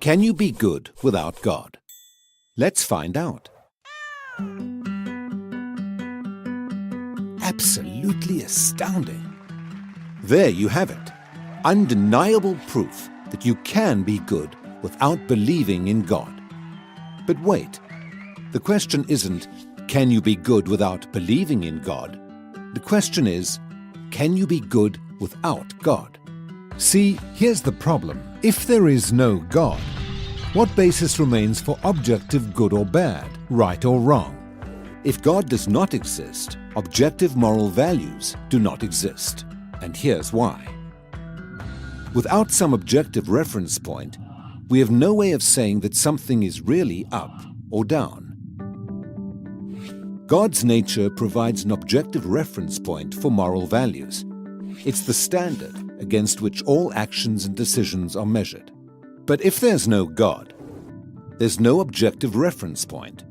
Can you be good without God? Let's find out. Absolutely astounding. There you have it. Undeniable proof that you can be good without believing in God. But wait, the question isn't, can you be good without believing in God? The question is, can you be good without God? See, here's the problem. If there is no God, what basis remains for objective good or bad, right or wrong? If God does not exist, objective moral values do not exist. And here's why. Without some objective reference point, we have no way of saying that something is really up or down. God's nature provides an objective reference point for moral values. It's the standard against which all actions and decisions are measured. But if there's no God, there's no objective reference point.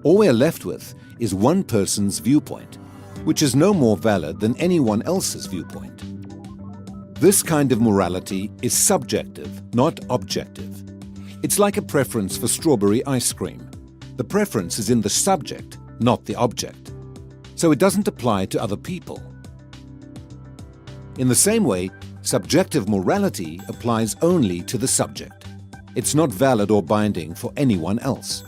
All we're left with is one person's viewpoint, which is no more valid than anyone else's viewpoint. This kind of morality is subjective, not objective. It's like a preference for strawberry ice cream. The preference is in the subject, not the object. So it doesn't apply to other people. In the same way, subjective morality applies only to the subject. It's not valid or binding for anyone else.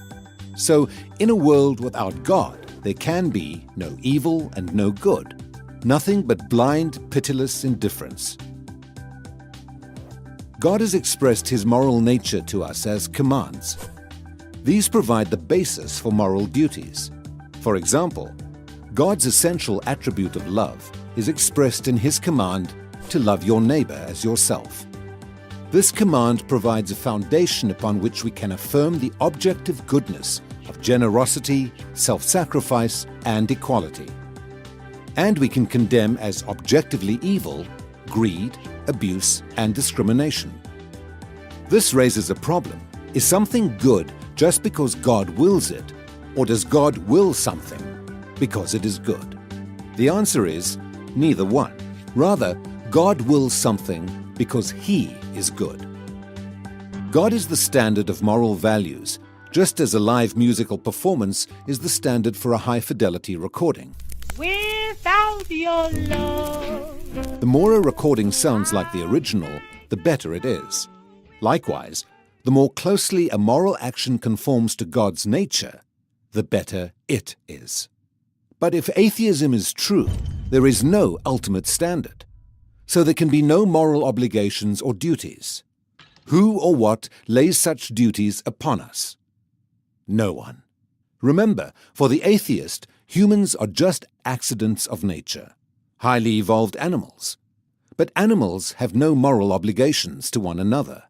So, in a world without God, there can be no evil and no good, nothing but blind, pitiless indifference. God has expressed His moral nature to us as commands. These provide the basis for moral duties. For example, God's essential attribute of love is expressed in His command to love your neighbor as yourself. This command provides a foundation upon which we can affirm the objective goodness of generosity, self-sacrifice, and equality. And we can condemn as objectively evil greed, abuse, and discrimination. This raises a problem. Is something good just because God wills it, or does God will something because it is good? The answer is neither one. Rather, God wills something because He is good. God is the standard of moral values, just as a live musical performance is the standard for a high-fidelity recording. Without your love. The more a recording sounds like the original, the better it is. Likewise, the more closely a moral action conforms to God's nature, the better it is. But if atheism is true, there is no ultimate standard. So there can be no moral obligations or duties. Who or what lays such duties upon us? No one. Remember, for the atheist, humans are just accidents of nature, highly evolved animals. But animals have no moral obligations to one another.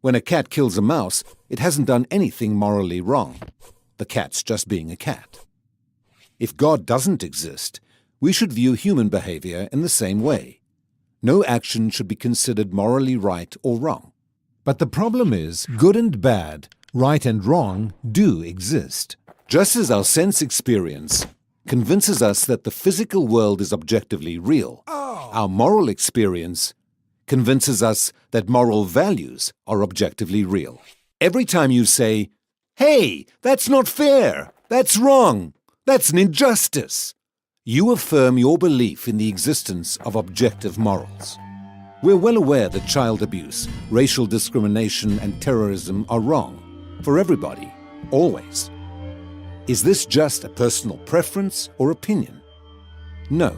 When a cat kills a mouse, it hasn't done anything morally wrong. The cat's just being a cat. If God doesn't exist, we should view human behavior in the same way. No action should be considered morally right or wrong. But the problem is, good and bad, right and wrong, do exist. Just as our sense experience convinces us that the physical world is objectively real, our moral experience convinces us that moral values are objectively real. Every time you say, "Hey, that's not fair, that's wrong, that's an injustice," you affirm your belief in the existence of objective morals. We're well aware that child abuse, racial discrimination, and terrorism are wrong for everybody, always. Is this just a personal preference or opinion? No.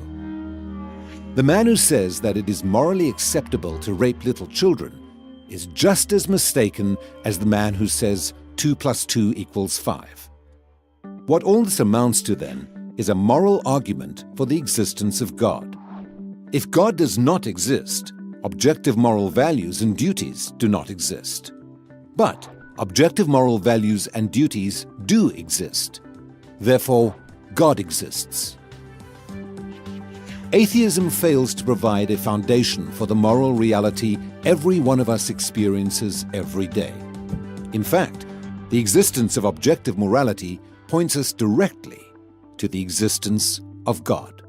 The man who says that it is morally acceptable to rape little children is just as mistaken as the man who says 2 + 2 = 5. What all this amounts to, then, is a moral argument for the existence of God. If God does not exist, objective moral values and duties do not exist. But objective moral values and duties do exist. Therefore, God exists. Atheism fails to provide a foundation for the moral reality every one of us experiences every day. In fact, the existence of objective morality points us directly to the existence of God.